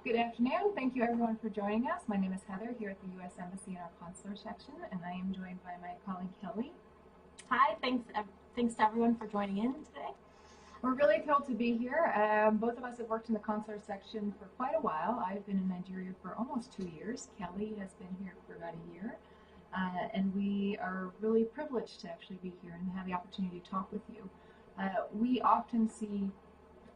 Good afternoon. Thank you everyone for joining us. My name is Heather here at the U.S. Embassy in our consular section, and I am joined by my colleague Kelly. Hi, thanks to everyone for joining in today. We're really thrilled to be here. Both of us have worked in the consular section for quite a while. I've been in Nigeria for almost 2 years. Kelly has been here for about a year. And we are really privileged to actually be here and have the opportunity to talk with you. We often see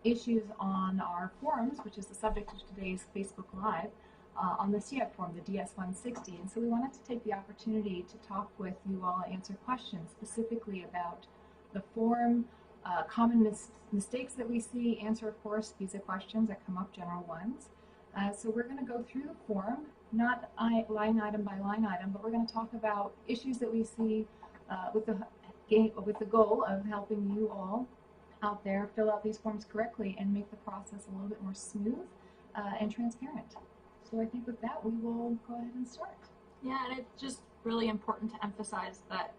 issues on our forums, which is the subject of today's Facebook Live, on the CF form, the DS-160. And so we wanted to take the opportunity to talk with you all and answer questions specifically about the form, common mistakes that we see, answer, of course, visa questions that come up, general ones. So we're going to go through the form, not line item by line item, but we're going to talk about issues that we see with the goal of helping you all out there fill out these forms correctly and make the process a little bit more smooth and transparent. So I think with that, we will go ahead and start. Yeah, and it's just really important to emphasize that,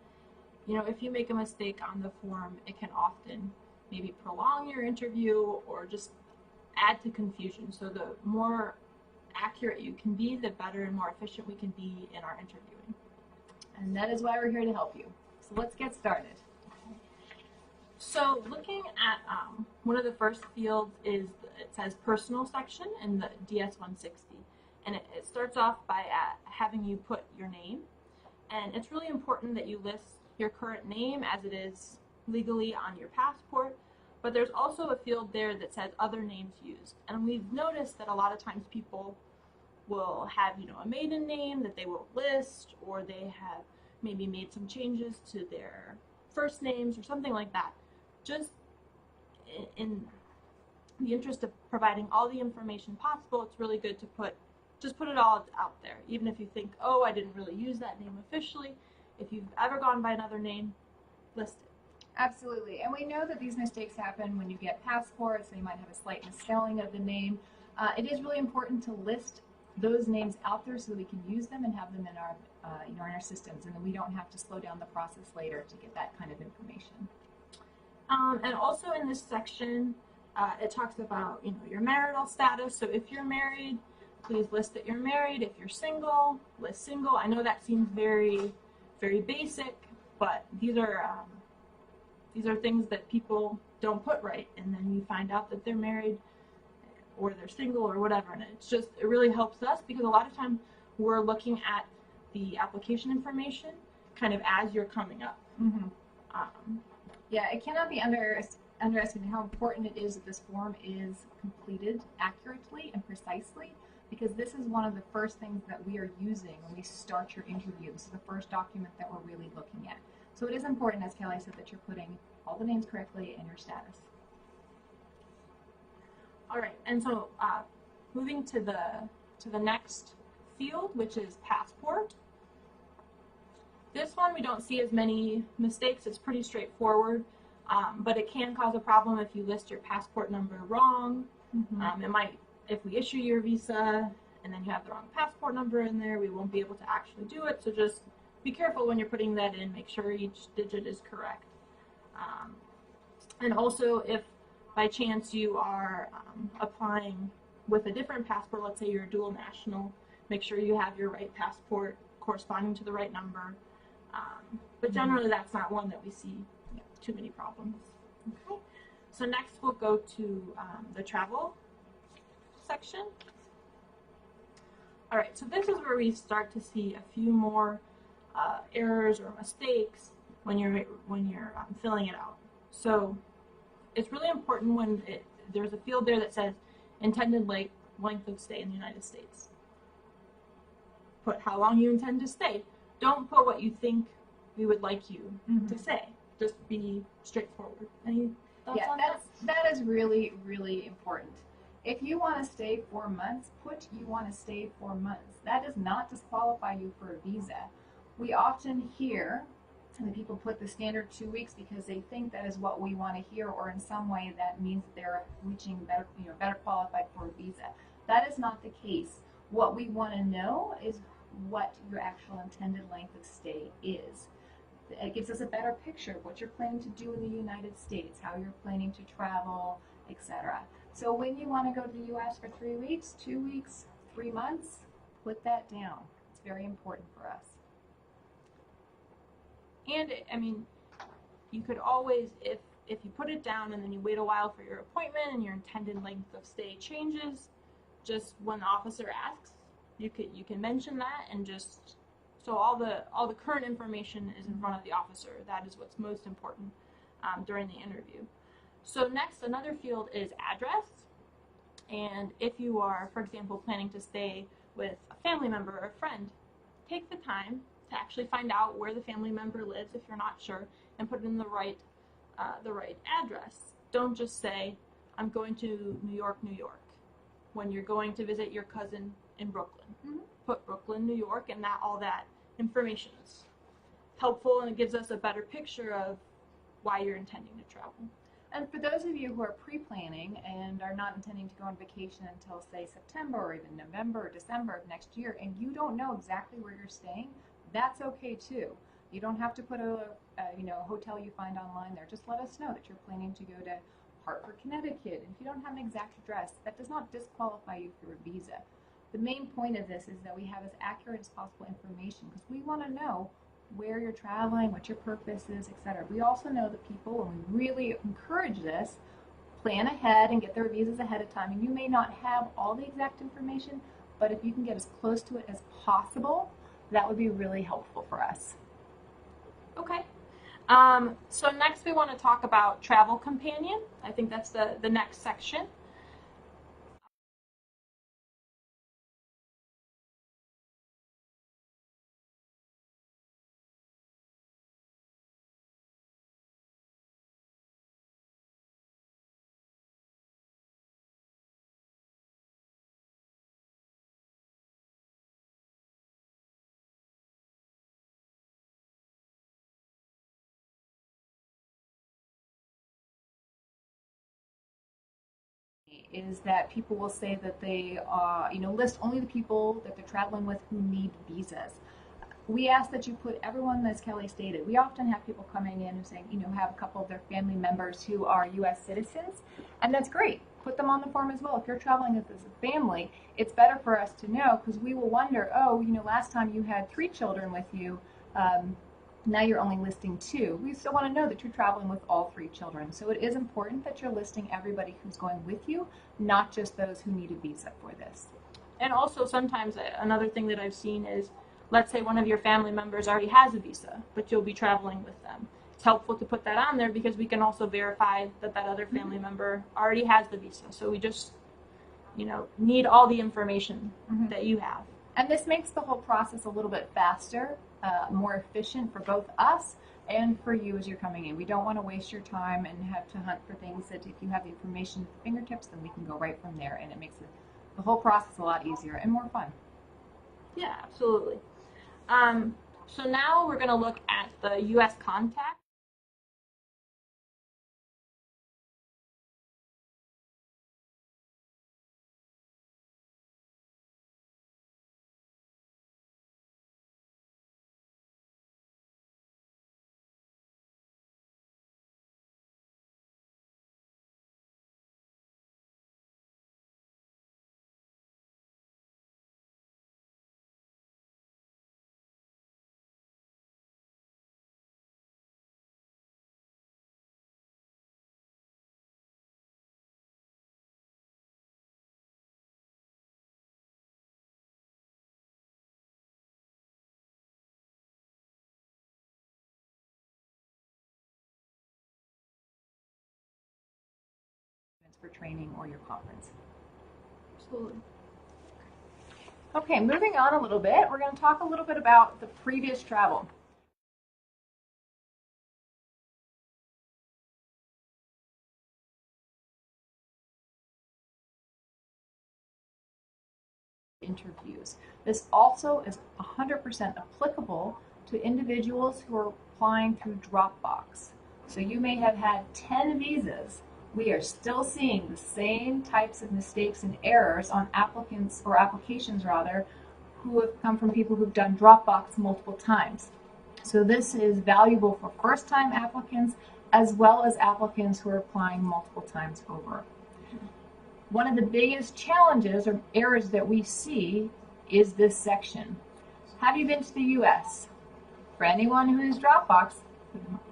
if you make a mistake on the form, it can often maybe prolong your interview or just add to confusion. So the more accurate you can be, the better and more efficient we can be in our interviewing. And that is why we're here to help you. So let's get started. So looking at one of the first fields it says personal section in the DS-160. And it starts off by having you put your name. And it's really important that you list your current name as it is legally on your passport. But there's also a field there that says other names used. And we've noticed that a lot of times people will have, a maiden name that they will list, or they have maybe made some changes to their first names or something like that. Just in the interest of providing all the information possible, it's really good to put it all out there. Even if you think, oh, I didn't really use that name officially, if you've ever gone by another name, list it. Absolutely. And we know that these mistakes happen when you get passports. They might have a slight misspelling of the name. It is really important to list those names out there so that we can use them and have them in our in our systems, and then we don't have to slow down the process later to get that kind of information. And also in this section, it talks about your marital status. So if you're married, please list that you're married. If you're single, list single. I know that seems very, very basic, but these are things that people don't put right, and then you find out that they're married or they're single or whatever, and it really helps us because a lot of times we're looking at the application information kind of as you're coming up. Mm-hmm. Yeah, it cannot be underestimated how important it is that this form is completed accurately and precisely, because this is one of the first things that we are using when we start your interview. This is the first document that we're really looking at. So it is important, as Kelly said, that you're putting all the names correctly and your status. All right, and so moving to the next field, which is passport. This one we don't see as many mistakes. It's pretty straightforward, but it can cause a problem if you list your passport number wrong. Mm-hmm. It might, if we issue your visa and then you have the wrong passport number in there, we won't be able to actually do it. So just be careful when you're putting that in. Make sure each digit is correct. And also, if by chance you are applying with a different passport, let's say you're a dual national, make sure you have your right passport corresponding to the right number. But generally, that's not one that we see too many problems. Okay. So next, we'll go to the travel section. All right. So this is where we start to see a few more errors or mistakes when you're filling it out. So it's really important when there's a field there that says intended length of stay in the United States. Put how long you intend to stay. Don't put what you think we would like you to say. Just be straightforward. Any thoughts on that? That is really, really important. If you want to stay 4 months, put you want to stay 4 months. That does not disqualify you for a visa. We often hear that people put the standard 2 weeks because they think that is what we want to hear, or in some way that means they're reaching better qualified for a visa. That is not the case. What we want to know is what your actual intended length of stay is. It gives us a better picture of what you're planning to do in the United States, how you're planning to travel, etc. So when you want to go to the US for 3 weeks, 2 weeks, 3 months, put that down. It's very important for us. And I mean, you could always, if you put it down and then you wait a while for your appointment and your intended length of stay changes, just when the officer asks, you can mention that, and just so all the current information is in front of the officer. That is what's most important during the interview. So next, another field is address. And if you are, for example, planning to stay with a family member or a friend, take the time to actually find out where the family member lives if you're not sure, and put it in the right address. Don't just say, I'm going to New York, New York, when you're going to visit your cousin in Brooklyn. Mm-hmm. Put Brooklyn, New York, and all that information is helpful, and it gives us a better picture of why you're intending to travel. And for those of you who are pre-planning and are not intending to go on vacation until, say, September or even November or December of next year, and you don't know exactly where you're staying, that's okay too. You don't have to put a hotel you find online there. Just let us know that you're planning to go to Hartford, Connecticut. And if you don't have an exact address, that does not disqualify you for a visa. The main point of this is that we have as accurate as possible information, because we want to know where you're traveling, what your purpose is, etc. We also know that people, and we really encourage this, plan ahead and get their visas ahead of time. And you may not have all the exact information, but if you can get as close to it as possible, that would be really helpful for us. Okay. So next we want to talk about travel companion. I think that's the next section. Is that people will say that they list only the people that they're traveling with who need visas. We ask that you put everyone, as Kelly stated. We often have people coming in who saying, have a couple of their family members who are U.S. citizens, and that's great. Put them on the form as well. If you're traveling with as a family, it's better for us to know, because we will wonder, last time you had 3 children with you, now you're only listing 2. We still want to know that you're traveling with all 3 children. So it is important that you're listing everybody who's going with you, not just those who need a visa for this. And also sometimes another thing that I've seen is, let's say one of your family members already has a visa, but you'll be traveling with them. It's helpful to put that on there, because we can also verify that other family member already has the visa. So we just, need all the information that you have. And this makes the whole process a little bit faster, more efficient for both us and for you as you're coming in. We don't want to waste your time and have to hunt for things that if you have the information at the fingertips, then we can go right from there, and it makes the whole process a lot easier and more fun. Yeah, absolutely. So now we're going to look at the U.S. contact. For training or your conference. Absolutely. Okay, moving on a little bit, we're going to talk a little bit about the previous travel. Interviews. This also is 100% applicable to individuals who are applying through Dropbox. So you may have had 10 visas. We are still seeing the same types of mistakes and errors on applicants, or applications rather, who have come from people who've done Dropbox multiple times. So this is valuable for first-time applicants as well as applicants who are applying multiple times over. One of the biggest challenges or errors that we see is this section. Have you been to the US? For anyone who is Dropbox,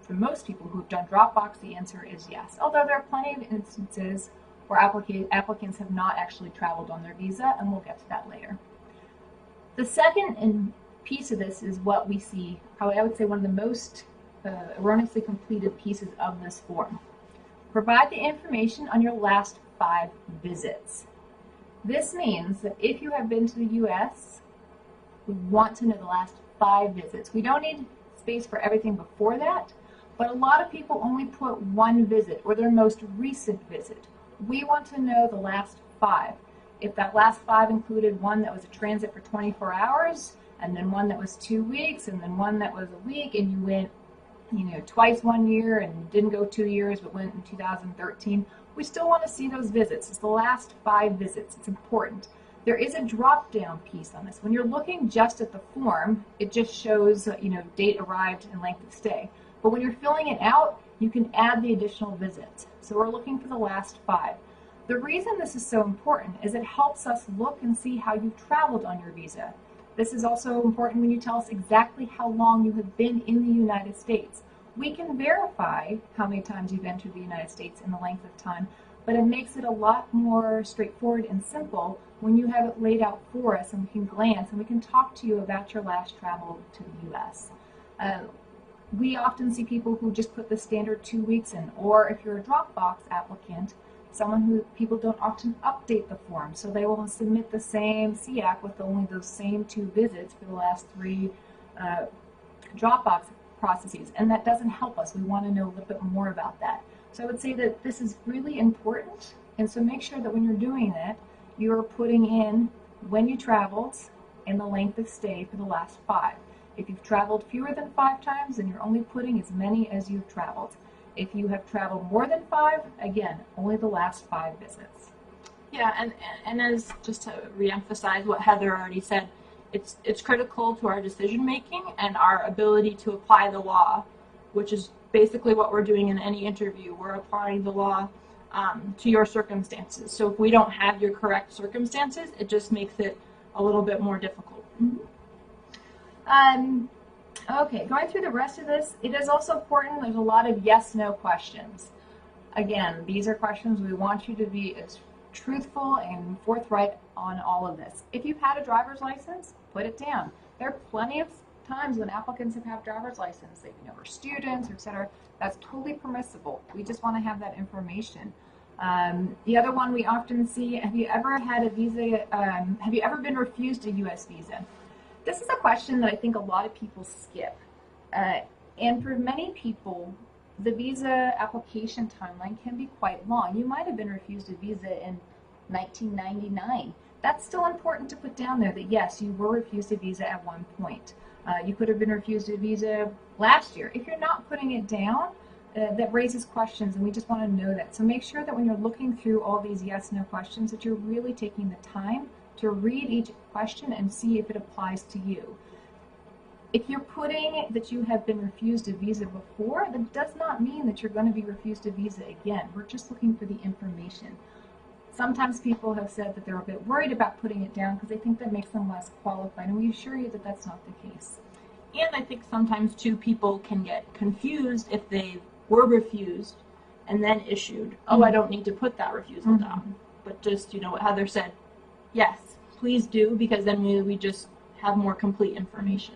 for most people who've done Dropbox, the answer is yes. Although there are plenty of instances where applicants have not actually traveled on their visa, and we'll get to that later. The second piece of this is what we see, probably I would say one of the most erroneously completed pieces of this form. Provide the information on your last 5 visits. This means that if you have been to the US, we want to know the last 5 visits. We don't need space for everything before that, but a lot of people only put 1 visit or their most recent visit. We want to know the last 5. If that last 5 included one that was a transit for 24 hours, and then one that was 2 weeks, and then one that was a week, and you went, twice 1 year and didn't go 2 years but went in 2013, we still want to see those visits. It's the last 5 visits. It's important. There is a drop-down piece on this. When you're looking just at the form, it just shows, date arrived and length of stay. But when you're filling it out, you can add the additional visits. So we're looking for the last 5. The reason this is so important is it helps us look and see how you've traveled on your visa. This is also important when you tell us exactly how long you have been in the United States. We can verify how many times you've entered the United States and the length of time, but it makes it a lot more straightforward and simple when you have it laid out for us and we can glance and we can talk to you about your last travel to the U.S. We often see people who just put the standard 2 weeks in, or if you're a Dropbox applicant, people don't often update the form, so they will submit the same SEAC with only those same 2 visits for the last 3 Dropbox processes, and that doesn't help us. We want to know a little bit more about that. So I would say that this is really important, and so make sure that when you're doing that, you're putting in when you traveled and the length of stay for the last 5. If you've traveled fewer than 5 times, then you're only putting as many as you've traveled. If you have traveled more than 5, again, only the last 5 visits. Yeah, and as just to reemphasize what Heather already said, it's critical to our decision making and our ability to apply the law, which is basically what we're doing in any interview. We're applying the law to your circumstances. So if we don't have your correct circumstances, it just makes it a little bit more difficult. Mm-hmm. Okay, going through the rest of this, it is also important, there's a lot of yes-no questions. Again, these are questions we want you to be as truthful and forthright on all of this. If you've had a driver's license, put it down. There are plenty of times when applicants have had driver's license, they've been over students, etc. That's totally permissible. We just want to have that information. The other one we often see, have you ever had a visa, have you ever been refused a U.S. visa? This is a question that I think a lot of people skip. And for many people, the visa application timeline can be quite long. You might have been refused a visa in 1999. That's still important to put down there that yes, you were refused a visa at one point. You could have been refused a visa last year. If you're not putting it down, that raises questions, and we just want to know that. So make sure that when you're looking through all these yes-no questions that you're really taking the time to read each question and see if it applies to you. If you're putting that you have been refused a visa before, that does not mean that you're going to be refused a visa again. We're just looking for the information. Sometimes people have said that they're a bit worried about putting it down because they think that makes them less qualified, and we assure you that that's not the case. And I think sometimes too people can get confused if they were refused and then issued. Oh, I don't need to put that refusal down. But just, what Heather said, yes, please do, because then we just have more complete information.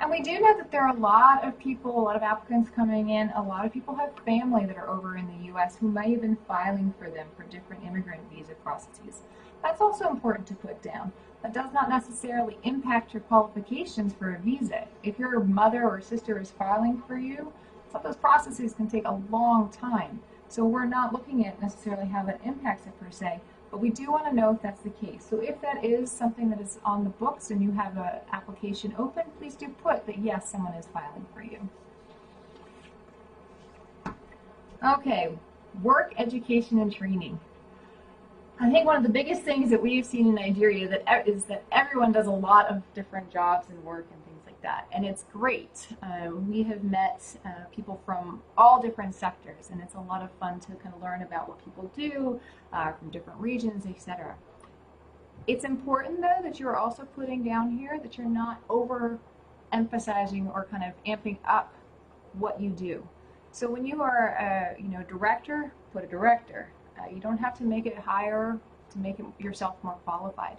And we do know that there are a lot of people, a lot of applicants coming in. A lot of people have family that are over in the U.S. who may have been filing for them for different immigrant visa processes. That's also important to put down. That does not necessarily impact your qualifications for a visa. If your mother or sister is filing for you, some of those processes can take a long time. So we're not looking at necessarily how that impacts it per se, but we do want to know if that's the case. So if that is something that is on the books and you have an application open, please do put that yes, someone is filing for you. Okay, work, education, and training. I think one of the biggest things that we've seen in Nigeria is that everyone does a lot of different jobs and work and things like that, and it's great. We have met people from all different sectors, and it's a lot of fun to kind of learn about what people do from different regions, etc. It's important, though, that you're also putting down here that you're not over emphasizing or kind of amping up what you do. So when you are a director, put a director. You don't have to make it higher to make it yourself more qualified.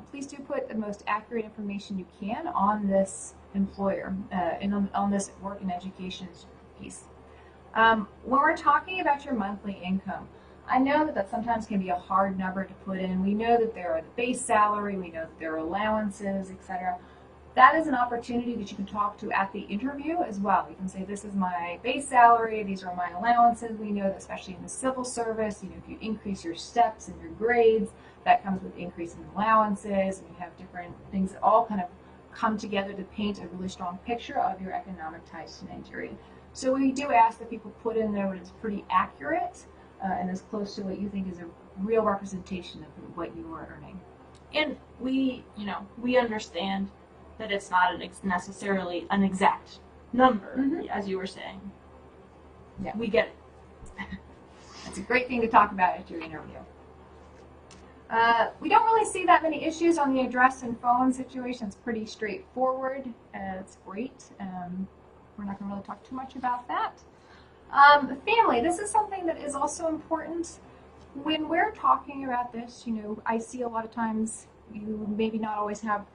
Please do put the most accurate information you can on this employer and on this work and education piece. When we're talking about your monthly income, I know that sometimes can be a hard number to put in. We know that there are the base salary, we know that there are allowances, etc. That is an opportunity that you can talk to at the interview as well. You can say, this is my base salary, these are my allowances. We know that especially in the civil service, if you increase your steps and your grades, that comes with increase in allowances, and you have different things that all kind of come together to paint a really strong picture of your economic ties to Nigeria. So we do ask that people put in there what is pretty accurate and as close to what you think is a real representation of what you are earning. And we understand that it's not necessarily an exact number, as you were saying. Yeah. We get it. That's a great thing to talk about at your interview. We don't really see that many issues on the address and phone situation. It's pretty straightforward. It's great. We're not going to really talk too much about that. Family, this is something that is also important. When we're talking about this, I see a lot of times you maybe not always have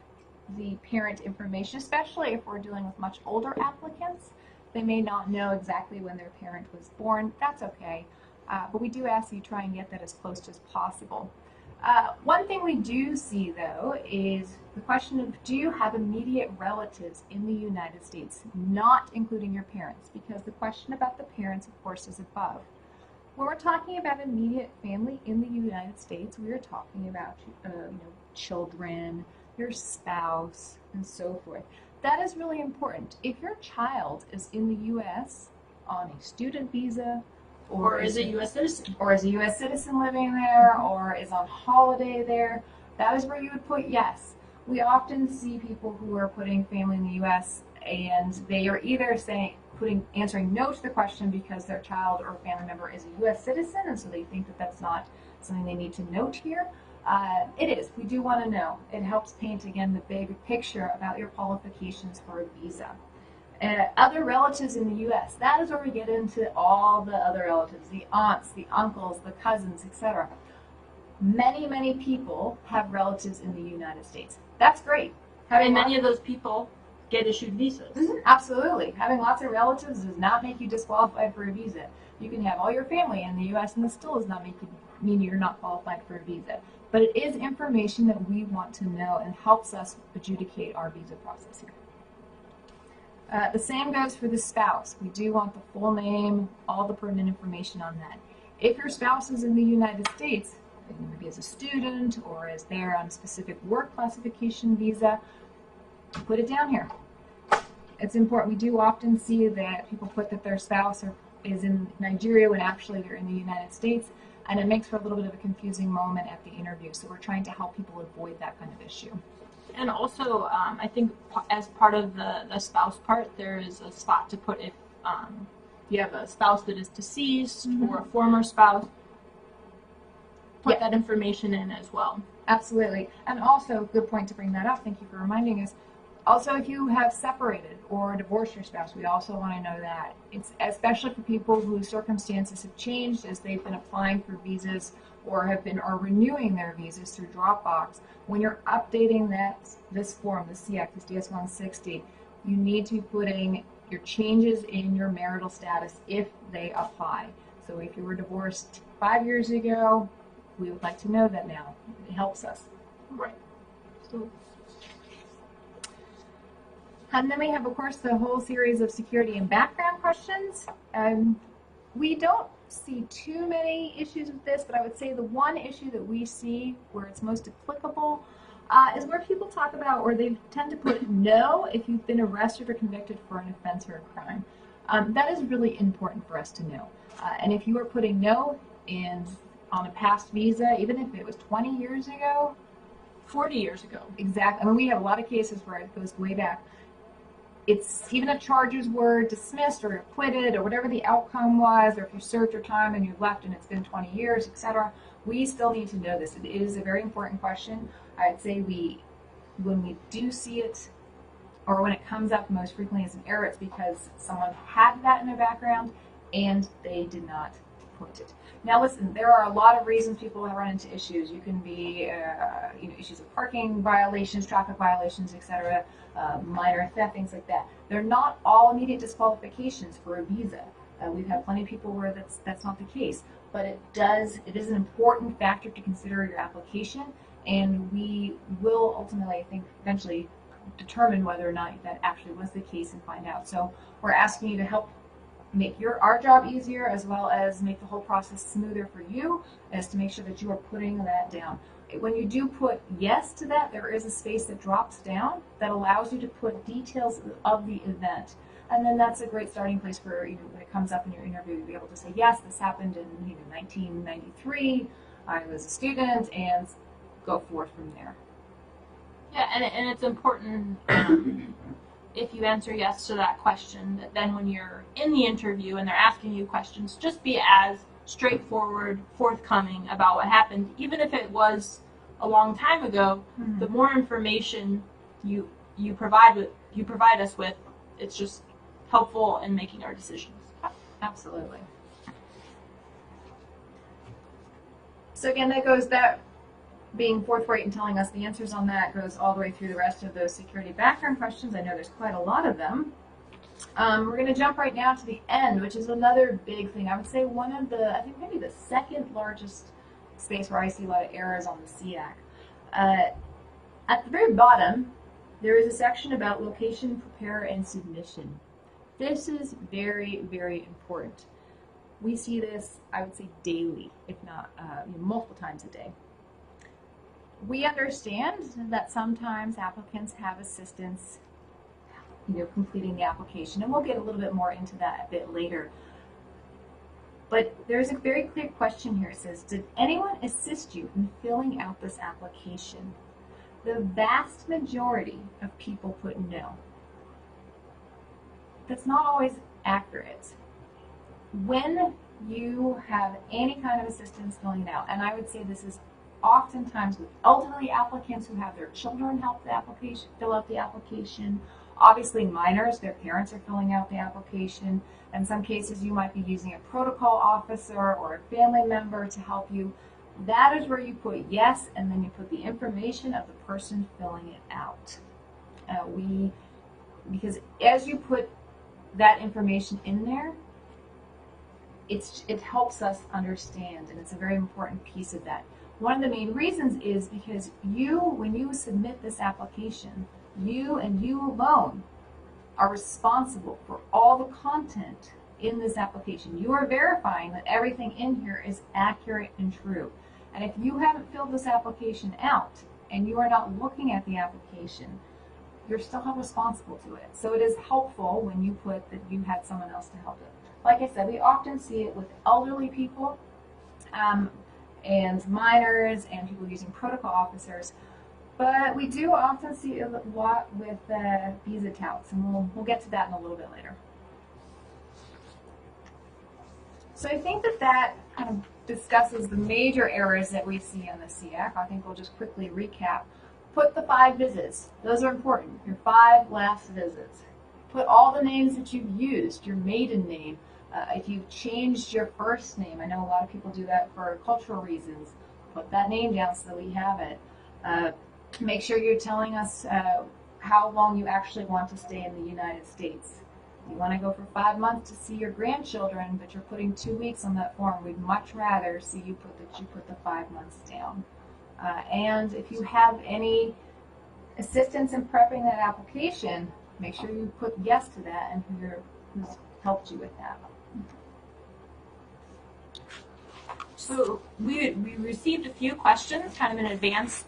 the parent information, especially if we're dealing with much older applicants. They may not know exactly when their parent was born. That's okay. But we do ask you try and get that as close as possible. One thing we do see, though, is the question of, do you have immediate relatives in the United States, not including your parents? Because the question about the parents, of course, is above. When we're talking about immediate family in the United States, we are talking about children, your spouse, and so forth. That is really important. If your child is in the U.S. on a student visa, or is a U.S. citizen. Or is a U.S. citizen living there, or is on holiday there, that is where you would put yes. We often see people who are putting family in the U.S. and they are either answering no to the question because their child or family member is a U.S. citizen, and so they think that that's not something they need to note here. It is. We do want to know. It helps paint, again, the big picture about your qualifications for a visa. Other relatives in the U.S., that is where we get into all the other relatives, the aunts, the uncles, the cousins, etc. Many, many people have relatives in the United States. That's great. And many of those people get issued visas. Absolutely. Having lots of relatives does not make you disqualified for a visa. You can have all your family in the U.S. and it still does not mean you're not qualified for a visa. But it is information that we want to know and helps us adjudicate our visa process here. The same goes for the spouse. We do want the full name, all the pertinent information on that. If your spouse is in the United States, maybe as a student or as there on a specific work classification visa, put it down here. It's important. We do often see that people put that their spouse is in Nigeria when actually they're in the United States, and it makes for a little bit of a confusing moment at the interview. So we're trying to help people avoid that kind of issue. And also, I think as part of the spouse part, there is a spot to put if you have a spouse that is deceased or a former spouse, put that information in as well. Absolutely. And also, good point to bring that up. Thank you for reminding us. Also, if you have separated or divorced your spouse, we also want to know that. It's especially for people whose circumstances have changed as they've been applying for visas or are renewing their visas through Dropbox. When you're updating this form, the CX, this DS-160, you need to be putting your changes in your marital status if they apply. So if you were divorced 5 years ago, we would like to know that now. It helps us. Right. So. And then we have, of course, the whole series of security and background questions. We don't see too many issues with this, but I would say the one issue that we see where it's most applicable is where people talk about, or they tend to put no if you've been arrested or convicted for an offense or a crime. That is really important for us to know. And if you are putting no on a past visa, even if it was 20 years ago, 40 years ago. Exactly. I mean, we have a lot of cases where it goes way back. it's even if charges were dismissed or acquitted or whatever the outcome was, or if you served your time and you left and it's been 20 years, etc., we still need to know this. It is a very important question. I'd say when we do see it, or when it comes up most frequently as an error, it's because someone had that in their background and they did not put it. Now listen, there are a lot of reasons people have run into issues. You can be issues of parking violations, traffic violations, etc., minor theft, things like that. They're not all immediate disqualifications for a visa. We've had plenty of people where that's not the case, but it is an important factor to consider your application, and we will ultimately, I think, eventually determine whether or not that actually was the case and find out. So we're asking you to help make our job easier, as well as make the whole process smoother for you, as to make sure that you are putting that down. When you do put yes to that, there is a space that drops down that allows you to put details of the event. And then that's a great starting place for, when it comes up in your interview, to be able to say, yes, this happened in 1993, I was a student, and go forth from there. Yeah, and it's important if you answer yes to that question, that then when you're in the interview and they're asking you questions, just be as straightforward, forthcoming about what happened. Even if it was a long time ago, the more information you provide us with, it's just helpful in making our decisions. Absolutely. So again, that being forthright and telling us the answers on that goes all the way through the rest of those security background questions. I know there's quite a lot of them. We're going to jump right now to the end, which is another big thing. I would say I think maybe the second largest space where I see a lot of errors on the SEAC. At the very bottom, there is a section about location, prepare, and submission. This is very, very important. We see this, I would say, daily, if not multiple times a day. We understand that sometimes applicants have assistance, completing the application, and we'll get a little bit more into that a bit later. But there's a very clear question here. It says, did anyone assist you in filling out this application? The vast majority of people put no. That's not always accurate. When you have any kind of assistance filling it out, and I would say this is oftentimes with elderly applicants who have their children fill out the application. Obviously minors, their parents are filling out the application. In some cases you might be using a protocol officer or a family member to help you. That is where you put yes, and then you put the information of the person filling it out. Because as you put that information in there, it helps us understand, and it's a very important piece of that. One of the main reasons is because when you submit this application, you and you alone are responsible for all the content in this application. You are verifying that everything in here is accurate and true. And if you haven't filled this application out and you are not looking at the application, you're still held responsible to it. So it is helpful when you put that you had someone else to help it. Like I said, we often see it with elderly people, and minors and people using protocol officers, but we do often see it a lot with visa touts, and we'll get to that in a little bit later. So I think that kind of discusses the major errors that we see on the SEAC. I think we'll just quickly recap. Put the 5 visits. Those are important. Your 5 last visits. Put all the names that you've used, your maiden name. If you've changed your first name, I know a lot of people do that for cultural reasons. Put that name down so that we have it. Make sure you're telling us how long you actually want to stay in the United States. If you want to go for 5 months to see your grandchildren, but you're putting 2 weeks on that form, we'd much rather see you put the 5 months down. And if you have any assistance in prepping that application, make sure you put yes to that and who's helped you with that. So we received a few questions kind of in advance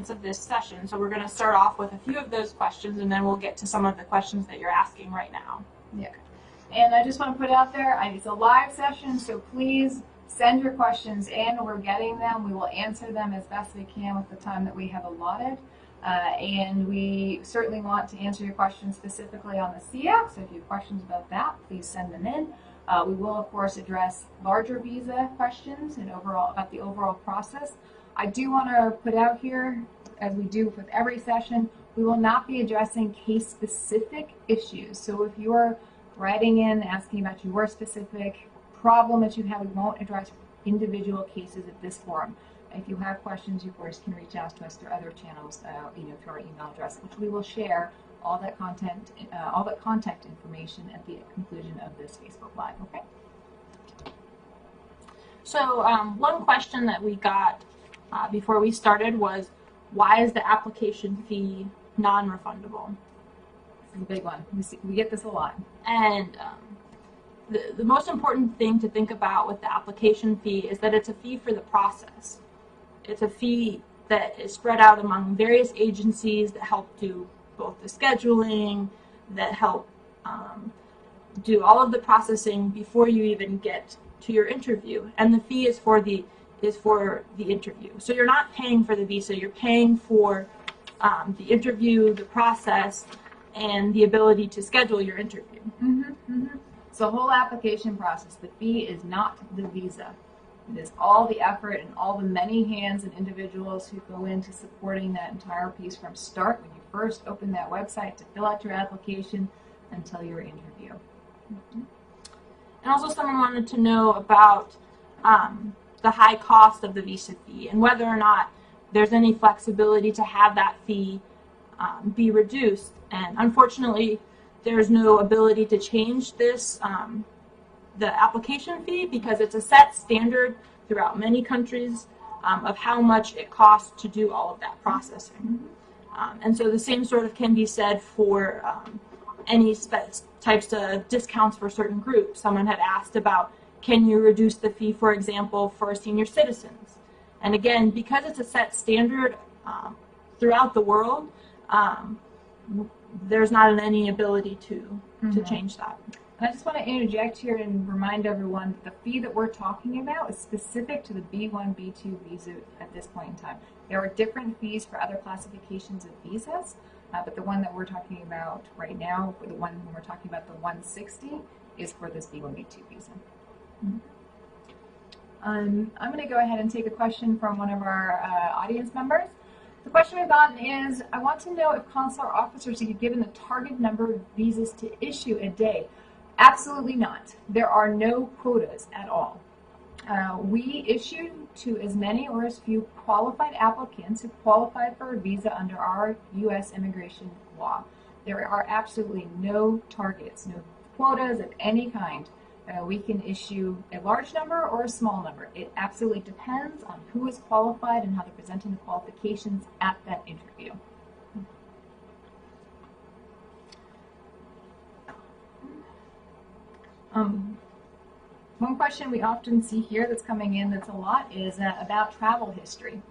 of this session. So we're going to start off with a few of those questions, and then we'll get to some of the questions that you're asking right now. Yeah. And I just want to put out there, it's a live session, so please send your questions in. We're getting them. We will answer them as best we can with the time that we have allotted. And we certainly want to answer your questions specifically on the CF, so if you have questions about that, please send them in. We will, of course, address larger visa questions and about the overall process. I do want to put out here, as we do with every session, we will not be addressing case-specific issues. So if you're writing in, asking about your specific problem that you have, we won't address individual cases at this forum. If you have questions, you of course can reach out to us through other channels, through our email address, which we will share all that contact information at the conclusion of this Facebook Live. Okay. So one question that we got before we started was, why is the application fee non-refundable? This is a big one. We get this a lot. And the most important thing to think about with the application fee is that it's a fee for the process. It's a fee that is spread out among various agencies that help do both the scheduling, that help do all of the processing before you even get to your interview. And the fee is for the interview. So you're not paying for the visa, you're paying for the interview, the process, and the ability to schedule your interview. So the whole application process, the fee is not the visa. It is all the effort and all the many hands and individuals who go into supporting that entire piece from start when you first open that website to fill out your application until your interview. And also someone wanted to know about the high cost of the visa fee and whether or not there's any flexibility to have that fee be reduced. And unfortunately, there's no ability to change this, the application fee, because it's a set standard throughout many countries of how much it costs to do all of that processing. And so the same sort of can be said for any types of discounts for certain groups. Someone had asked about, can you reduce the fee, for example, for senior citizens? And again, because it's a set standard throughout the world, there's not any ability to change that. And I just want to interject here and remind everyone that the fee that we're talking about is specific to the B1, B2 visa at this point in time. There are different fees for other classifications of visas, but the one that we're talking about right now, the one when we're talking about the 160, is for this B1, B2 visa. I'm going to go ahead and take a question from one of our audience members. The question we've gotten is, I want to know if consular officers are given the target number of visas to issue a day. Absolutely not. There are no quotas at all. We issue to as many or as few qualified applicants who qualify for a visa under our U.S. immigration law. There are absolutely no targets, no quotas of any kind. We can issue a large number or a small number. It absolutely depends on who is qualified and how they're presenting the qualifications at that interview. One question we often see here that's coming in that's a lot is about travel history.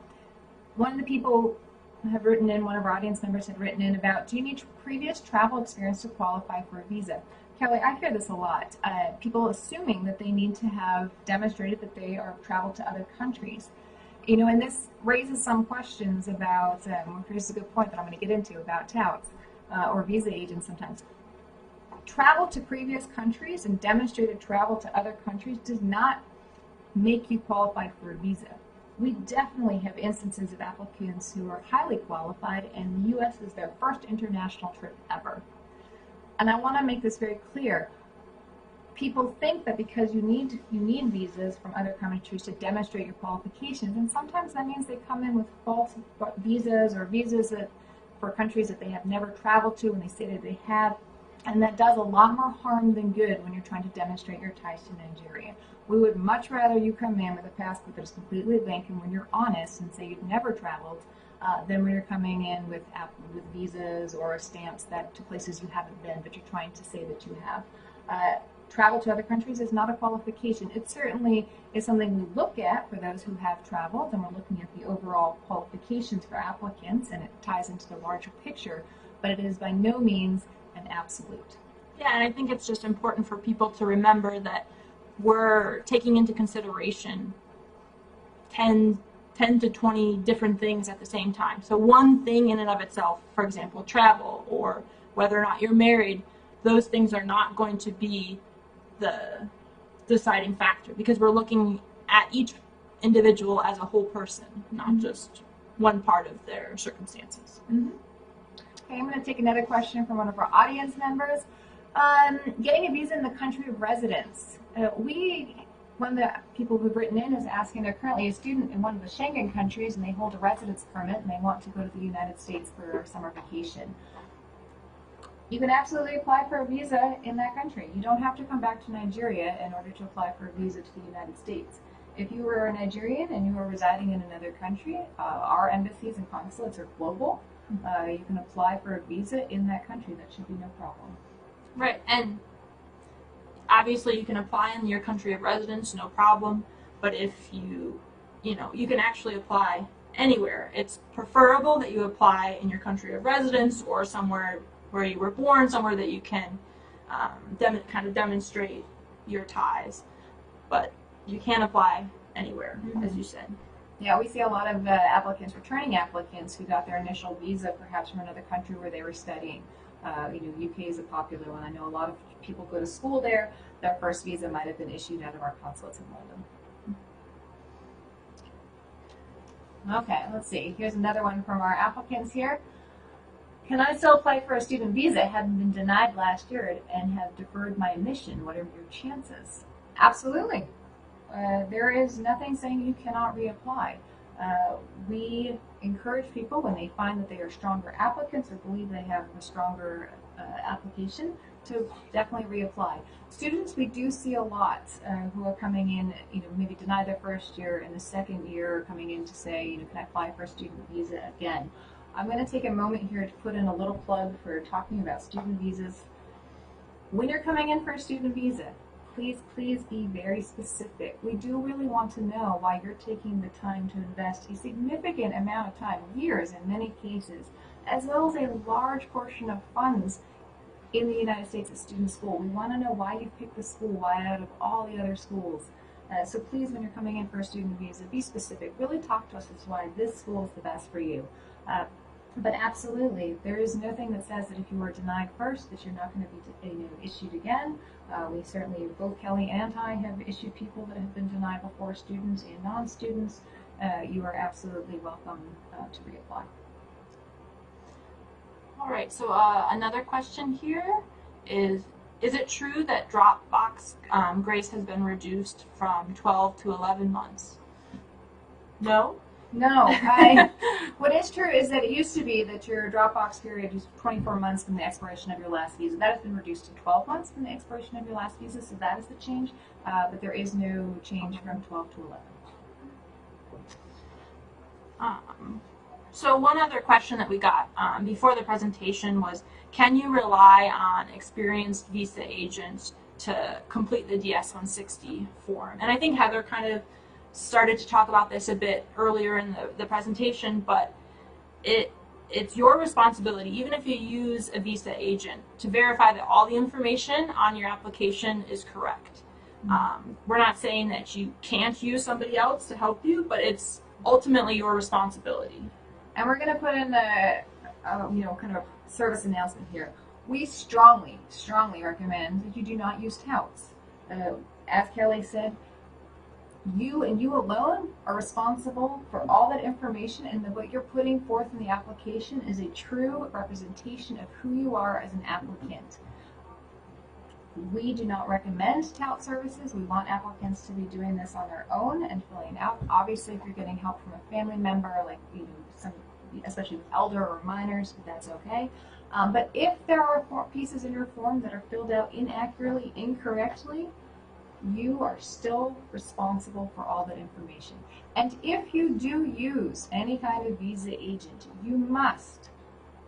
One of the people have written in, one of our audience members had written in about, do you need previous travel experience to qualify for a visa? Kelly, I hear this a lot. People assuming that they need to have demonstrated that they are traveled to other countries. You know, and this raises some questions about, here's a good point that I'm going to get into about touts or visa agents sometimes. Travel to previous countries and demonstrated travel to other countries does not make you qualified for a visa. We definitely have instances of applicants who are highly qualified and the U.S. is their first international trip ever. And I want to make this very clear. People think that because you need visas from other countries to demonstrate your qualifications, and sometimes that means they come in with false visas or visas for countries that they have never traveled to and they say that they have. And that does a lot more harm than good when you're trying to demonstrate your ties to Nigeria. We would much rather you come in with a passport that's completely blank and when you're honest and say you've never traveled, than when you're coming in with visas or stamps that to places you haven't been, but you're trying to say that you have. Travel to other countries is not a qualification. It certainly is something we look at for those who have traveled, and we're looking at the overall qualifications for applicants, and it ties into the larger picture, but it is by no means an absolute. Yeah, and I think it's just important for people to remember that we're taking into consideration 10 10 to 20 different things at the same time. So one thing in and of itself, for example, travel or whether or not you're married, those things are not going to be the deciding factor because we're looking at each individual as a whole person, not just one part of their circumstances. Mm-hmm. Okay, I'm going to take another question from one of our audience members. Getting a visa in the country of residence. One of the people who've written in is asking, they're currently a student in one of the Schengen countries and they hold a residence permit and they want to go to the United States for summer vacation. You can absolutely apply for a visa in that country. You don't have to come back to Nigeria in order to apply for a visa to the United States. If you were a Nigerian and you were residing in another country, our embassies and consulates are global. You can apply for a visa in that country. That should be no problem. Right, and obviously you can apply in your country of residence, no problem, but if you can actually apply anywhere. It's preferable that you apply in your country of residence or somewhere where you were born, somewhere that you can kind of demonstrate your ties, but you can apply anywhere, as you said. Yeah, we see a lot of applicants, returning applicants, who got their initial visa perhaps from another country where they were studying. UK is a popular one. I know a lot of people go to school there. Their first visa might have been issued out of our consulates in London. Okay, let's see. Here's another one from our applicants here. Can I still apply for a student visa? I haven't been denied last year and have deferred my admission. What are your chances? Absolutely. There is nothing saying you cannot reapply. We encourage people when they find that they are stronger applicants or believe they have a stronger application to definitely reapply. Students, we do see a lot who are coming in, maybe denied their first year and the second year coming in to say, can I apply for a student visa again? I'm going to take a moment here to put in a little plug for talking about student visas. When you're coming in for a student visa, please be very specific. We do really want to know why you're taking the time to invest a significant amount of time, years in many cases, as well as a large portion of funds in the United States at student school. We want to know why you picked the school, why out of all the other schools. So please, when you're coming in for a student visa, be specific. Really talk to us as to why this school is the best for you. But absolutely, there is nothing that says that if you were denied first that you're not going to be issued again. We certainly, both Kelly and I have issued people that have been denied before, students and non-students. You are absolutely welcome to reapply. All right, so another question here is it true that Dropbox grace has been reduced from 12 to 11 months? No? No. What is true is that it used to be that your Dropbox period is 24 months from the expiration of your last visa. That has been reduced to 12 months from the expiration of your last visa, so that is the change. But there is no change from 12 to 11. So one other question that we got before the presentation was, can you rely on experienced visa agents to complete the DS-160 form? And I think Heather kind of started to talk about this a bit earlier in the presentation, but it's your responsibility, even if you use a visa agent, to verify that all the information on your application is correct. We're not saying that you can't use somebody else to help you, but it's ultimately your responsibility. And we're going to put in a kind of a service announcement here. We strongly recommend that you do not use touts. As Kelly said, you and you alone are responsible for all that information, and what you're putting forth in the application is a true representation of who you are as an applicant. We do not recommend tout services. We want applicants to be doing this on their own and filling out. Obviously, if you're getting help from a family member, like especially with elder or minors, that's okay. But if there are pieces in your form that are filled out inaccurately, incorrectly, you are still responsible for all that information. And if you do use any kind of visa agent, you must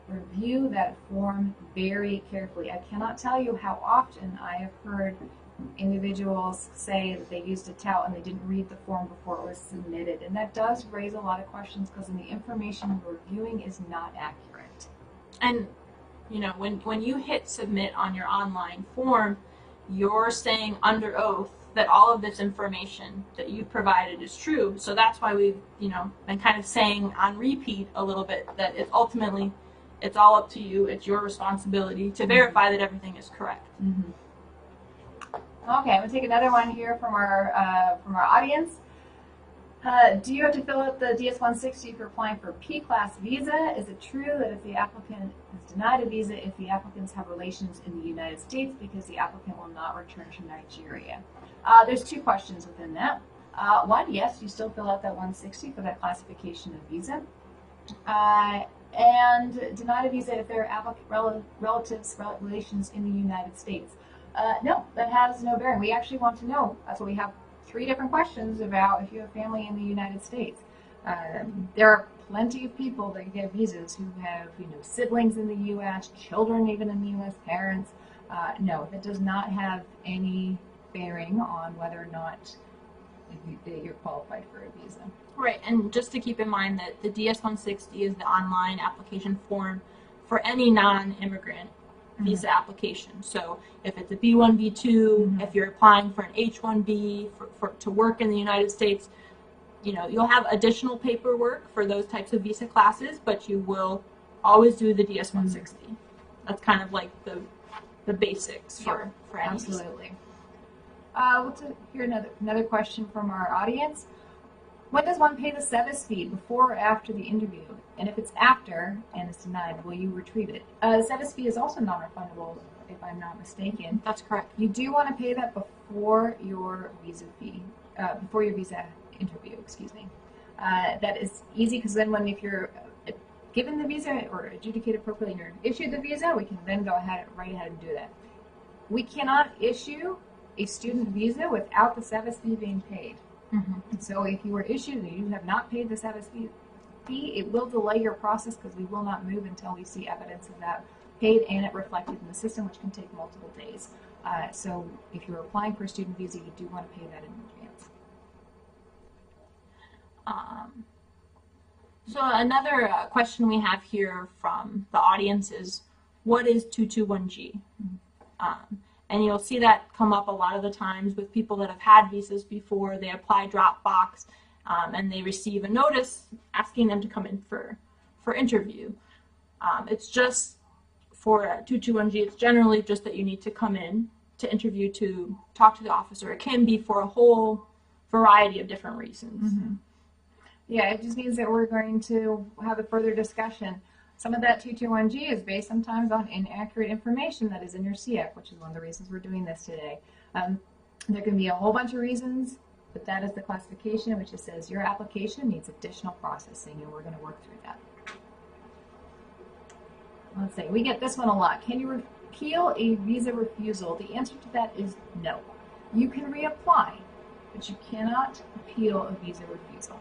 review that form very carefully. I cannot tell you how often I have heard individuals say that they used a tout and they didn't read the form before it was submitted. And that does raise a lot of questions because the information we're reviewing is not accurate. And when you hit submit on your online form, you're saying under oath that all of this information that you've provided is true. So that's why we've, been kind of saying on repeat a little bit that ultimately it's all up to you. It's your responsibility to verify that everything is correct. Mm-hmm. Okay, we'll take another one here from our audience. Do you have to fill out the DS-160 for applying for a P-class visa? Is it true that if the applicant is denied a visa if the applicants have relations in the United States because the applicant will not return to Nigeria? There's two questions within that. One, yes, you still fill out that 160 for that classification of visa. And denied a visa if there are relations in the United States. No, that has no bearing. We actually want to know. That's why we have 3 different questions about if you have family in the United States. There are plenty of people that get visas who have, siblings in the U.S., children even in the U.S., parents. No, that does not have any bearing on whether or not you're qualified for a visa. Right, and just to keep in mind that the DS-160 is the online application form for any non-immigrant visa application. So if it's a B1, B2, if you're applying for an H1B to work in the United States, you'll have additional paperwork for those types of visa classes, but you will always do the DS-160. That's kind of like the basics for any absolutely. Let's hear another question from our audience. When does one pay the SEVIS fee, before or after the interview? And if it's after and it's denied, will you retrieve it? The SEVIS fee is also non-refundable, if I'm not mistaken. That's correct. You do want to pay that before your visa before your visa interview, excuse me. That is easy because then if you're given the visa or adjudicated appropriately and you're issued the visa, we can then go right ahead and do that. We cannot issue a student visa without the SEVIS fee being paid. So if you were issued and you have not paid the SEVIS fee, it will delay your process because we will not move until we see evidence of that paid and it reflected in the system, which can take multiple days. So if you're applying for a student visa, you do want to pay that in advance. So another question we have here from the audience is, what is 221G? And you'll see that come up a lot of the times with people that have had visas before. They apply Dropbox and they receive a notice asking them to come in for interview. It's just for 221G, it's generally just that you need to come in to interview to talk to the officer. It can be for a whole variety of different reasons. Yeah, it just means that we're going to have a further discussion. Some of that 221G is based sometimes on inaccurate information that is in your CF, which is one of the reasons we're doing this today. There can be a whole bunch of reasons, but that is the classification, which just says your application needs additional processing, and we're going to work through that. Let's see, we get this one a lot. Can you repeal a visa refusal? The answer to that is no. You can reapply, but you cannot appeal a visa refusal.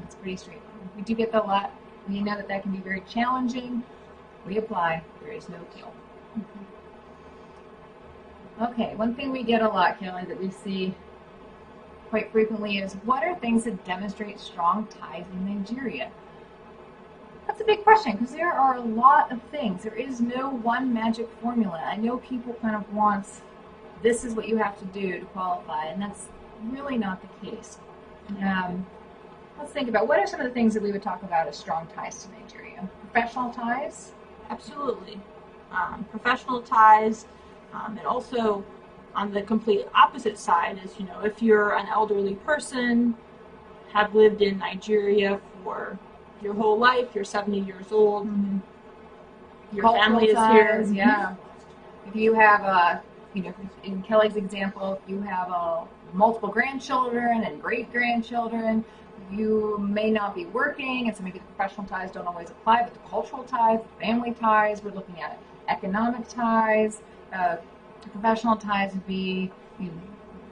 It's pretty straightforward. We do get that a lot. We know that can be very challenging. Reapply, there is no appeal. Okay, one thing we get a lot, Kelly, that we see quite frequently is, what are things that demonstrate strong ties in Nigeria? That's a big question because there are a lot of things. There is no one magic formula. I know people kind of want, this is what you have to do to qualify, and that's really not the case. Let's think about, what are some of the things that we would talk about as strong ties to Nigeria? Professional ties? Absolutely. Professional ties, and also on the complete opposite side is, if you're an elderly person, have lived in Nigeria for your whole life, you're 70 years old, your cultural family ties, is here. Yeah. If you have in Kelly's example, if you have multiple grandchildren and great-grandchildren, you may not be working, and so maybe the professional ties don't always apply, but the cultural ties, the family ties, we're looking at economic ties. Professional ties would be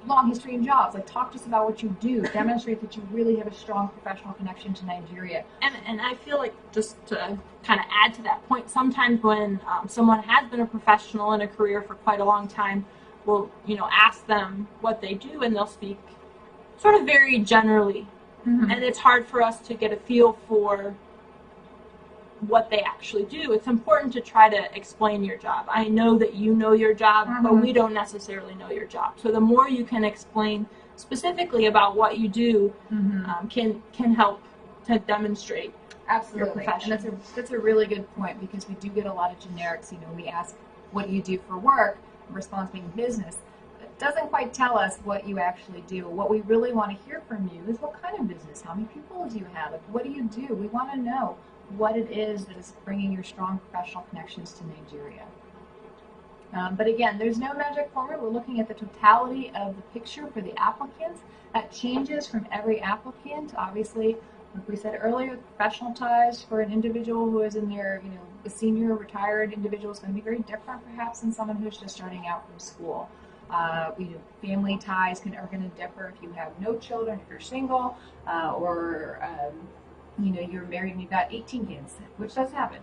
long history in jobs. Like, talk to us about what you do. Demonstrate that you really have a strong professional connection to Nigeria. And I feel like, just to kind of add to that point, sometimes when someone has been a professional in a career for quite a long time, we'll ask them what they do, and they'll speak sort of very generally. And it's hard for us to get a feel for what they actually do, it's important to try to explain your job. I know that you know your job, but we don't necessarily know your job. So the more you can explain specifically about what you do, can help to demonstrate your Absolutely. profession. And that's a really good point, because we do get a lot of generics. We ask, what do you do for work? Response being business. It doesn't quite tell us what you actually do. What we really want to hear from you is, what kind of business? How many people do you have? Like, what do you do? We want to know what it is that is bringing your strong professional connections to Nigeria. But again, there's no magic formula. We're looking at the totality of the picture for the applicants. That changes from every applicant. Obviously, like we said earlier, professional ties for an individual who is in their, a senior retired individual is going to be very different perhaps than someone who's just starting out from school. Family ties are going to differ if you have no children, if you're single, or you're married and you've got 18 kids, which does happen.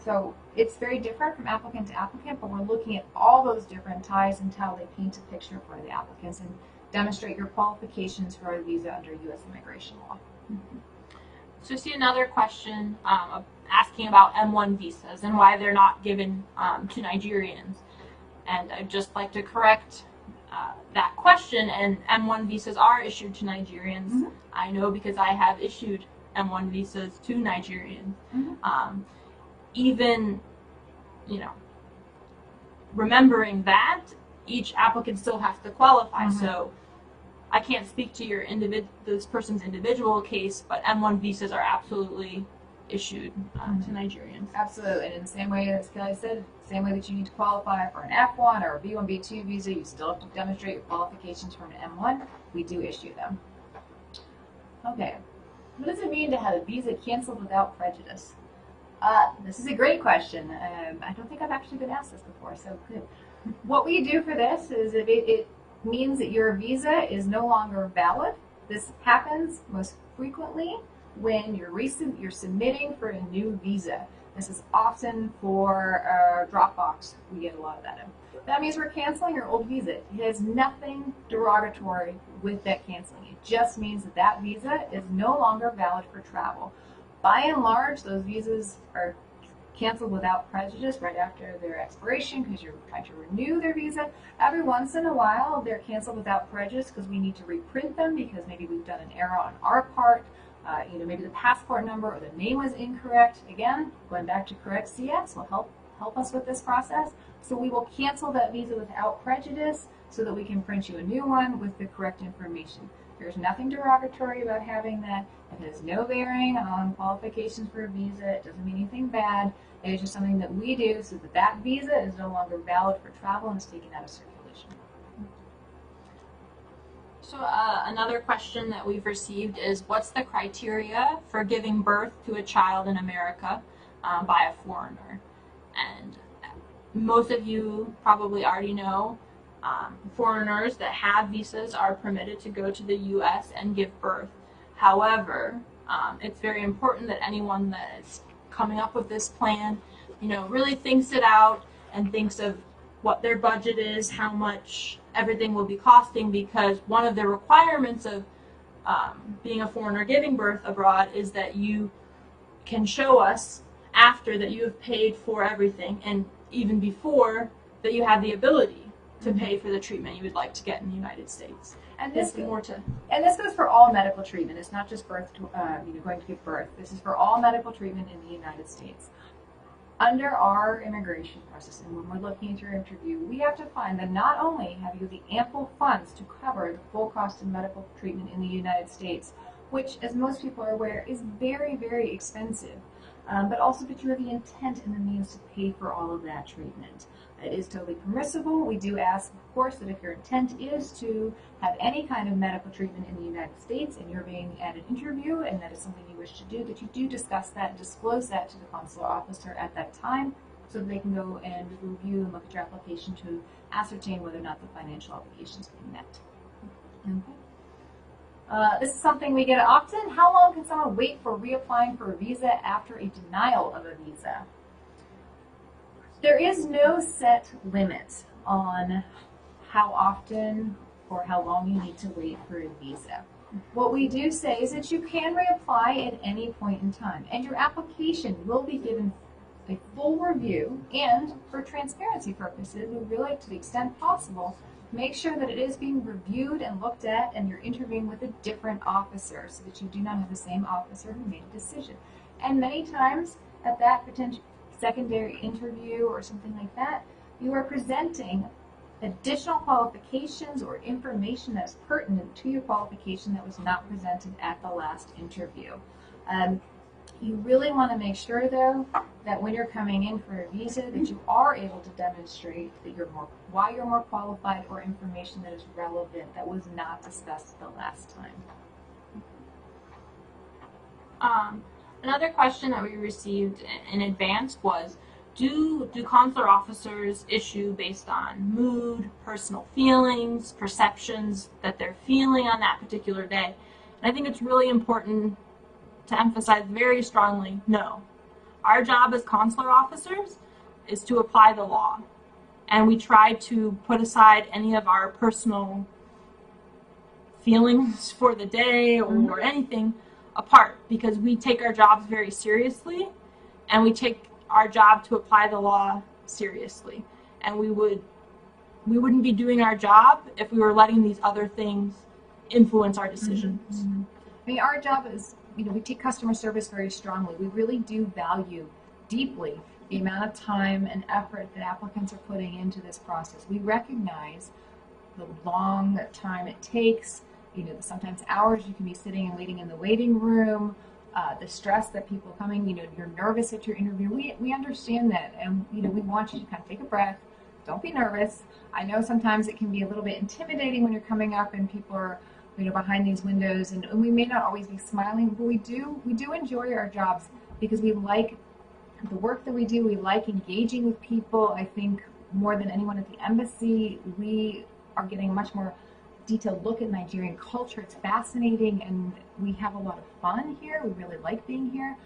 So it's very different from applicant to applicant, but we're looking at all those different ties and how they paint a picture for the applicants and demonstrate your qualifications for a visa under U.S. immigration law. So see another question asking about M1 visas and why they're not given to Nigerians. And I'd just like to correct that question, and M1 visas are issued to Nigerians. I know, because I have issued M1 visas to Nigerians. Even, remembering that, each applicant still has to qualify. So I can't speak to this person's individual case, but M1 visas are absolutely issued to Nigerians. Absolutely, and in the same way as Kelly said, same way that you need to qualify for an F1 or a B1, B2 visa, you still have to demonstrate your qualifications from an M1. We do issue them. Okay, what does it mean to have a visa canceled without prejudice? This is a great question. I don't think I've actually been asked this before, so good. What we do for this is it means that your visa is no longer valid. This happens most frequently when you're submitting for a new visa. This is often for Dropbox. We get a lot of that in. That means we're canceling your old visa. It has nothing derogatory with that canceling. It just means that that visa is no longer valid for travel. By and large, those visas are canceled without prejudice right after their expiration because you're trying to renew their visa. Every once in a while, they're canceled without prejudice because we need to reprint them because maybe we've done an error on our part. Maybe the passport number or the name was incorrect. Again, going back to Correct CX will help us with this process. So we will cancel that visa without prejudice so that we can print you a new one with the correct information. There's nothing derogatory about having that. It has no bearing on qualifications for a visa. It doesn't mean anything bad. It is just something that we do so that that visa is no longer valid for travel and is taken out of circulation. So another question that we've received is, what's the criteria for giving birth to a child in America by a foreigner? And most of you probably already know foreigners that have visas are permitted to go to the U.S. and give birth. However, it's very important that anyone that is coming up with this plan, really thinks it out and thinks of what their budget is, how much everything will be costing, because one of the requirements of being a foreigner giving birth abroad is that you can show us after that you have paid for everything, and even before that you have the ability to pay for the treatment you would like to get in the United States. And this goes for all medical treatment. It's not just birth, going to give birth. This is for all medical treatment in the United States. Under our immigration process, and when we're looking at your interview, we have to find that not only have you the ample funds to cover the full cost of medical treatment in the United States, which, as most people are aware, is very, very expensive, but also that you have the intent and the means to pay for all of that treatment. It is totally permissible. We do ask, of course, that if your intent is to have any kind of medical treatment in the United States and you're being at an interview and that is something you wish to do, that you do discuss that and disclose that to the consular officer at that time so that they can go and review and look at your application to ascertain whether or not the financial obligations can be met. Okay. This is something we get often. How long can someone wait for reapplying for a visa after a denial of a visa? There is no set limit on how often or how long you need to wait for a visa. What we do say is that you can reapply at any point in time, and your application will be given a full review, and for transparency purposes, we really, to the extent possible, make sure that it is being reviewed and looked at, and you're interviewing with a different officer so that you do not have the same officer who made a decision. And many times at that potential secondary interview or something like that, you are presenting additional qualifications or information that's pertinent to your qualification that was not presented at the last interview. You really want to make sure, though, that when you're coming in for a visa, that you are able to demonstrate that why you're more qualified, or information that is relevant that was not discussed the last time. Another question that we received in advance was, do consular officers issue based on mood, personal feelings, perceptions that they're feeling on that particular day? And I think it's really important to emphasize very strongly, no. Our job as consular officers is to apply the law. And we try to put aside any of our personal feelings for the day or anything apart, because we take our jobs very seriously, and we take our job to apply the law seriously. And we wouldn't be doing our job if we were letting these other things influence our decisions. Mm-hmm. I mean, our job is, we take customer service very strongly. We really do value deeply the amount of time and effort that applicants are putting into this process. We recognize the long time it takes, sometimes hours you can be sitting and waiting in the waiting room, the stress that people are coming, you're nervous at your interview. We understand that, and we want you to kind of take a breath. Don't be nervous. I know sometimes it can be a little bit intimidating when you're coming up and people are behind these windows, and we may not always be smiling, but we do enjoy our jobs because we like the work that we do. We like engaging with people. I think more than anyone at the embassy, we are getting a much more detailed look at Nigerian culture. It's fascinating, and we have a lot of fun here. We really like being here.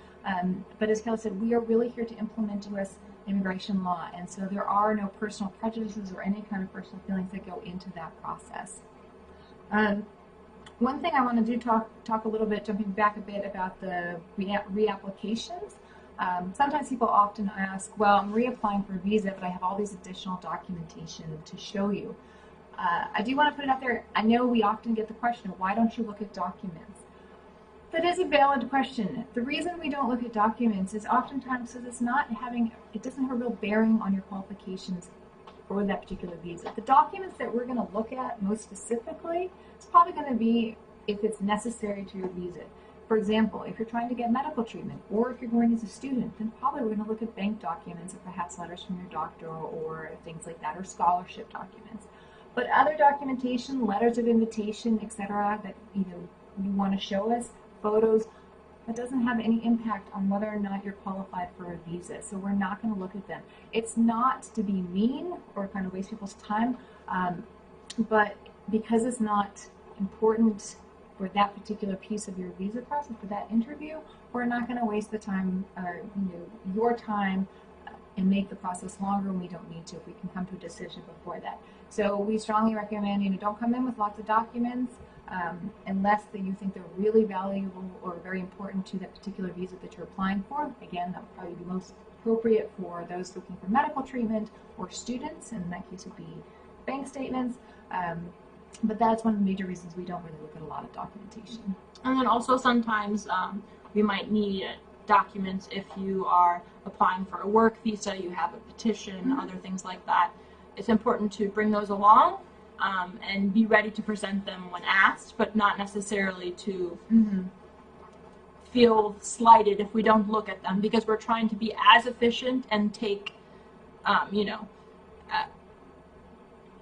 But as Kelly said, we are really here to implement U.S. immigration law, and so there are no personal prejudices or any kind of personal feelings that go into that process. One thing I want to do talk a little bit, jumping back a bit, about the reapplications. Sometimes people often ask, well, I'm reapplying for a visa, but I have all these additional documentation to show you. I do want to put it out there. I know we often get the question, why don't you look at documents? That is a valid question. The reason we don't look at documents is oftentimes because it doesn't have a real bearing on your qualifications for that particular visa. The documents that we're going to look at most specifically, it's probably going to be if it's necessary to your visa. For example, if you're trying to get medical treatment, or if you're going as a student, then probably we're going to look at bank documents, or perhaps letters from your doctor, or things like that, or scholarship documents. But other documentation, letters of invitation, etc., that you want to show us, photos, that doesn't have any impact on whether or not you're qualified for a visa. So we're not going to look at them. It's not to be mean or kind of waste people's time, but because it's not important for that particular piece of your visa process, for that interview, we're not going to waste the time, your time, and make the process longer when we don't need to, if we can come to a decision before that. So we strongly recommend, don't come in with lots of documents unless that you think they're really valuable or very important to that particular visa that you're applying for. Again, that would probably be most appropriate for those looking for medical treatment or students, and in that case would be bank statements. But that's one of the major reasons we don't really look at a lot of documentation. And then also sometimes we might need documents if you are applying for a work visa, you have a petition, other things like that. It's important to bring those along and be ready to present them when asked, but not necessarily to feel slighted if we don't look at them, because we're trying to be as efficient and take,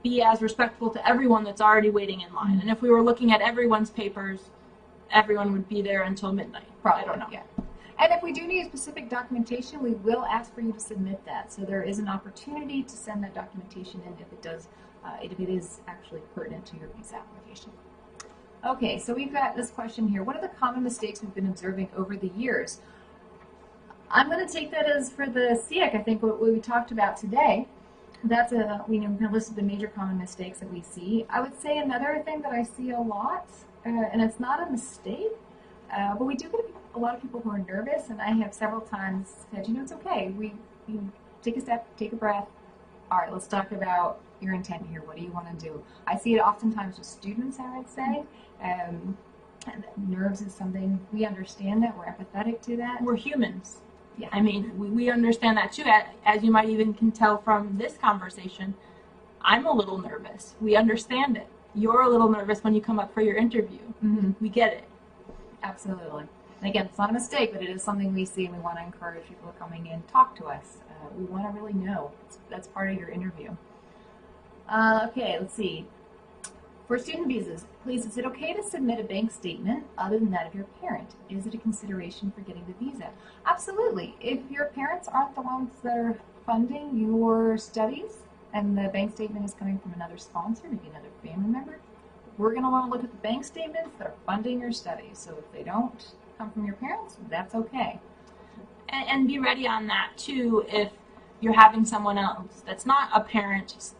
be as respectful to everyone that's already waiting in line. And if we were looking at everyone's papers, everyone would be there until midnight. Probably, I don't know. Yeah. And if we do need specific documentation, we will ask for you to submit that. So there is an opportunity to send that documentation in if it is actually pertinent to your visa application. Okay, so we've got this question here. What are the common mistakes we've been observing over the years? I'm going to take that as for the SEIC, I think, what we talked about today. That's we kind of listed the major common mistakes that we see. I would say another thing that I see a lot and it's not a mistake. But we do get a lot of people who are nervous, and I have several times said, it's okay. You take a step, take a breath. All right, let's talk about your intent here. What do you want to do? I see it oftentimes with students, I would say. And nerves is something we understand that, we're empathetic to that. We're humans. Yeah. I mean, we understand that too. As you might even can tell from this conversation, I'm a little nervous. We understand it. You're a little nervous when you come up for your interview. Mm-hmm. We get it. Absolutely. And again, it's not a mistake, but it is something we see, and we want to encourage people coming in, talk to us. We want to really know. That's part of your interview. Okay, let's see. For student visas, please, is it okay to submit a bank statement other than that of your parent? Is it a consideration for getting the visa? Absolutely. If your parents aren't the ones that are funding your studies and the bank statement is coming from another sponsor, maybe another family member, we're going to want to look at the bank statements that are funding your studies. So if they don't come from your parents, that's okay. And be ready on that too if you're having someone else that's not a parent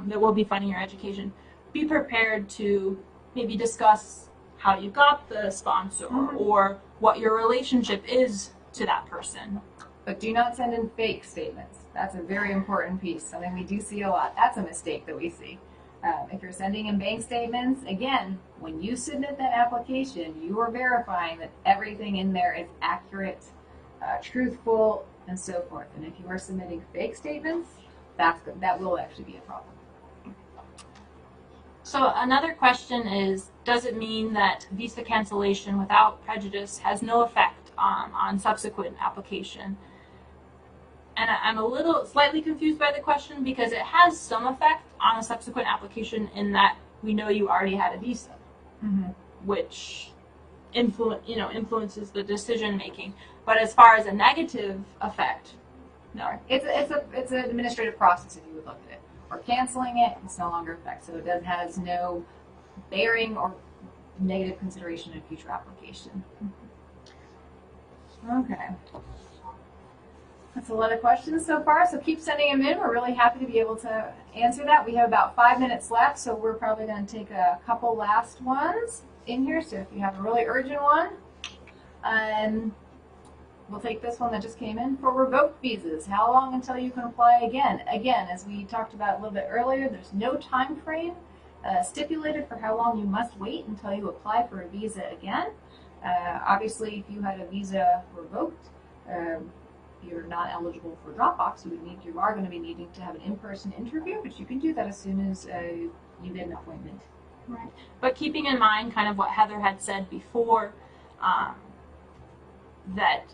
that will be funding your education. Be prepared to maybe discuss how you got the sponsor or what your relationship is to that person. But do not send in fake statements. That's a very important piece, something we do see a lot. That's a mistake that we see. If you're sending in bank statements, again, when you submit that application, you are verifying that everything in there is accurate, truthful, and so forth. And if you are submitting fake statements, that will actually be a problem. So another question is, does it mean that visa cancellation without prejudice has no effect on subsequent application? And I'm a little slightly confused by the question because it has some effect on a subsequent application in that we know you already had a visa, which influences the decision making. But as far as a negative effect, no. It's an administrative process if you would look at it. Or canceling it, it's no longer effect. So it has no bearing or negative consideration in a future application. Okay. That's a lot of questions so far, so keep sending them in. We're really happy to be able to answer that. We have about 5 minutes left, so we're probably going to take a couple last ones in here. So if you have a really urgent one, we'll take this one that just came in. For revoked visas, how long until you can apply again? Again, as we talked about a little bit earlier, there's no time frame stipulated for how long you must wait until you apply for a visa again. Obviously, if you had a visa revoked, you're not eligible for Dropbox. You are going to be needing to have an in-person interview, but you can do that as soon as you get an appointment. Right. But keeping in mind kind of what Heather had said before, that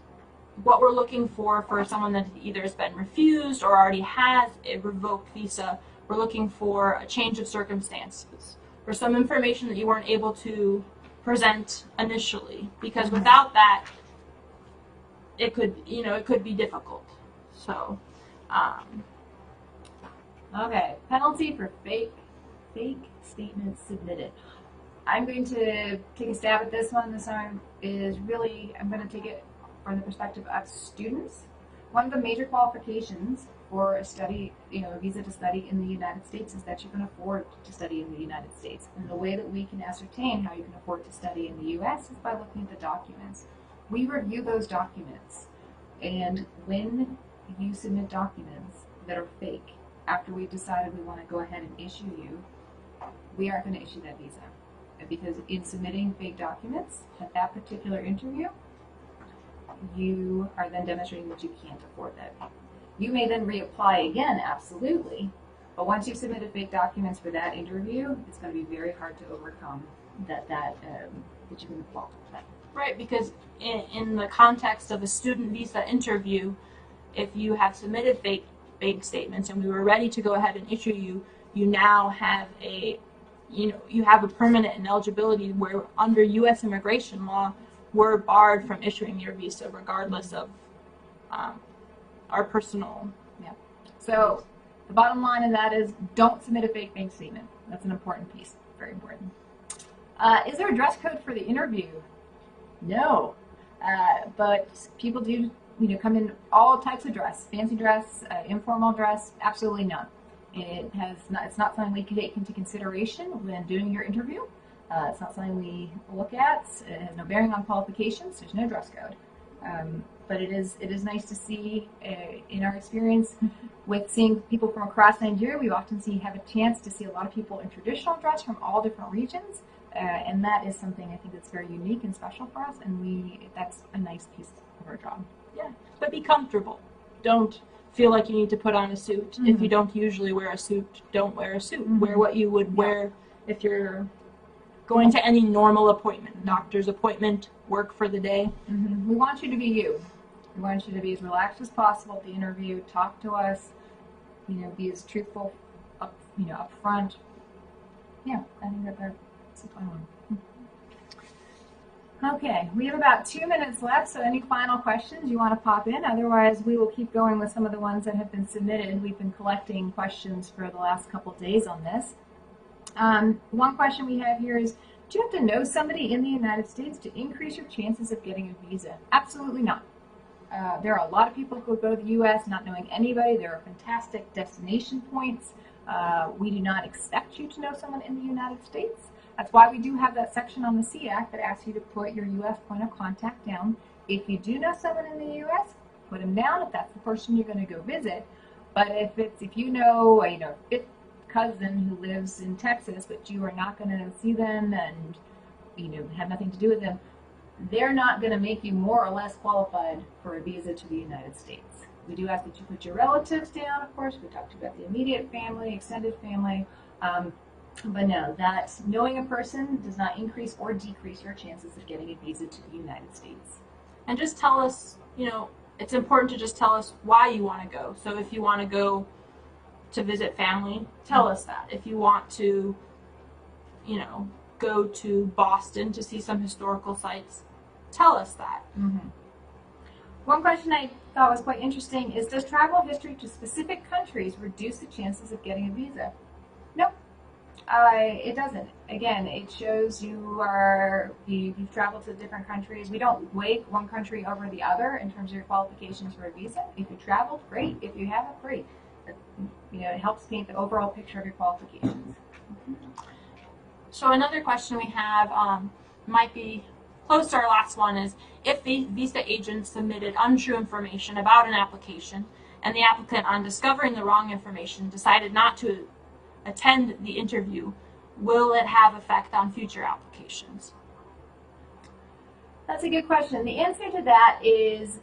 what we're looking for someone that either has been refused or already has a revoked visa, we're looking for a change of circumstances or some information that you weren't able to present initially, because without that, it could be difficult. So, okay, penalty for fake statements submitted. I'm going to take a stab at this one. This one is really, I'm going to take it from the perspective of students. One of the major qualifications for a study, a visa to study in the United States is that you can afford to study in the United States. And the way that we can ascertain how you can afford to study in the U.S. is by looking at the documents. We review those documents, and when you submit documents that are fake, after we've decided we want to go ahead and issue you, we aren't going to issue that visa. Because in submitting fake documents at that particular interview, you are then demonstrating that you can't afford that. You may then reapply again, absolutely, but once you've submitted fake documents for that interview, it's going to be very hard to overcome that you can fault that. Right, because in the context of a student visa interview, if you have submitted fake bank statements and we were ready to go ahead and issue you, you now have you have a permanent ineligibility where under U.S. immigration law, we're barred from issuing your visa regardless of our personal. Yeah. So the bottom line of that is don't submit a fake bank statement. That's an important piece, very important. Is there a dress code for the interview? No, but people do, come in all types of dress, fancy dress, informal dress, absolutely none. It's not something we can take into consideration when doing your interview. It's not something we look at. It has no bearing on qualifications. There's no dress code. But it is nice to see, in our experience with seeing people from across Nigeria, we often have a chance to see a lot of people in traditional dress from all different regions, and that is something I think that's very unique and special for us, and that's a nice piece of our job. Yeah, but be comfortable. Don't feel like you need to put on a suit. Mm-hmm. If you don't usually wear a suit, don't wear a suit. Mm-hmm. Wear what you would wear if you're going to any normal appointment, doctor's appointment, work for the day. Mm-hmm. We want you to be you. We want you to be as relaxed as possible at the interview. Talk to us. Be as truthful up front. Yeah, I think that's a fun one. Okay, we have about 2 minutes left, so any final questions you want to pop in? Otherwise, we will keep going with some of the ones that have been submitted. We've been collecting questions for the last couple days on this. One question we have here is, do you have to know somebody in the United States to increase your chances of getting a visa? Absolutely not. There are a lot of people who go to the U.S. not knowing anybody. There are fantastic destination points. We do not expect you to know someone in the United States. That's why we do have that section on the SEAC that asks you to put your U.S. point of contact down. If you do know someone in the U.S., put them down if that's the person you're going to go visit. But if you know a fifth cousin who lives in Texas, but you are not going to see them and have nothing to do with them, they're not going to make you more or less qualified for a visa to the United States. We do ask that you put your relatives down, of course. We talked about the immediate family, extended family. But no, that knowing a person does not increase or decrease your chances of getting a visa to the United States. And just tell us, it's important to just tell us why you want to go. So if you want to go to visit family, tell us that. If you want to, go to Boston to see some historical sites, tell us that. Mm-hmm. One question I thought was quite interesting is, does travel history to specific countries reduce the chances of getting a visa? Nope. It doesn't. Again, it shows you've traveled to different countries. We don't weight one country over the other in terms of your qualifications for a visa. If you traveled, great. If you haven't, great. It helps paint the overall picture of your qualifications. So another question we have might be close to our last one is, if the visa agent submitted untrue information about an application and the applicant, on discovering the wrong information, decided not to attend the interview, will it have effect on future applications? That's a good question. The answer to that is,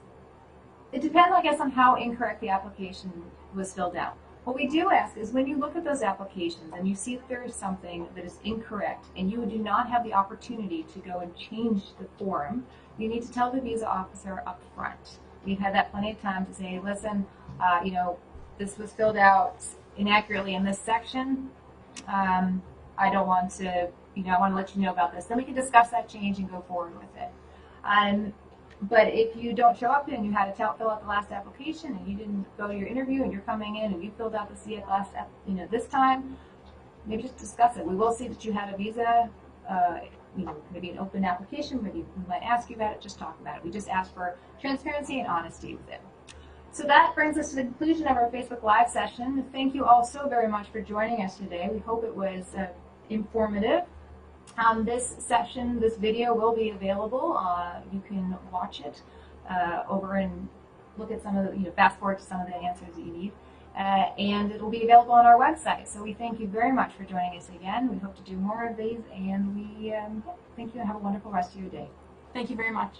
it depends, I guess, on how incorrect the application was filled out. What we do ask is, when you look at those applications and you see that there is something that is incorrect and you do not have the opportunity to go and change the form, you need to tell the visa officer up front. We've had that plenty of times to say, listen, this was filled out inaccurately in this section. I don't want to, I want to let you know about this. Then we can discuss that change and go forward with it. But if you don't show up and you had to fill out the last application and you didn't go to your interview and you're coming in and you filled out the CF this time, maybe just discuss it. We will see that you had a visa, maybe an open application. Maybe we might ask you about it. Just talk about it. We just ask for transparency and honesty with it. So that brings us to the conclusion of our Facebook Live session. Thank you all so very much for joining us today. We hope it was informative. This video will be available. You can watch it over and look at some of the, fast forward to some of the answers that you need. And it will be available on our website. So we thank you very much for joining us again. We hope to do more of these, and we thank you and have a wonderful rest of your day. Thank you very much.